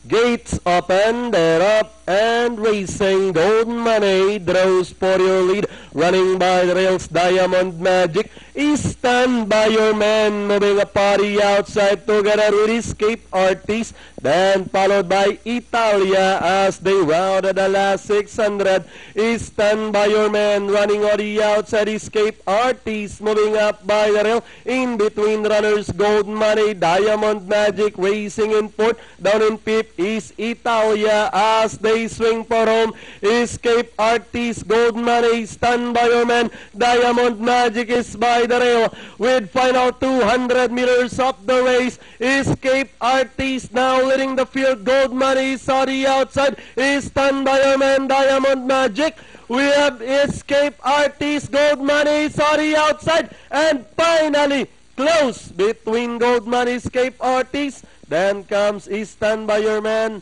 Gates open, they're up and racing. Golden Money draws for your lead. Running by the rails, Diamond Magic is stand by your man. Moving a party outside together with Escape Artist. Then followed by Italia as they rounded the last 600. Is stand by your man. Running on the outside, Escape Artist. Moving up by the rail. In between runners, Golden Money, Diamond Magic racing in fourth. Down in fifth is Italia as they swing for home. Escape Artist, Golden Money, stand by your man. Diamond Magic is by the rail with final 200 meters of the race. Escape Artist now leading the field. Gold Money is on the outside. Is stand by your man. Diamond Magic. We have Escape Artist. Gold Money is on the outside. And finally, close between Gold Money, Escape Artist. Then comes Stand By Your Man,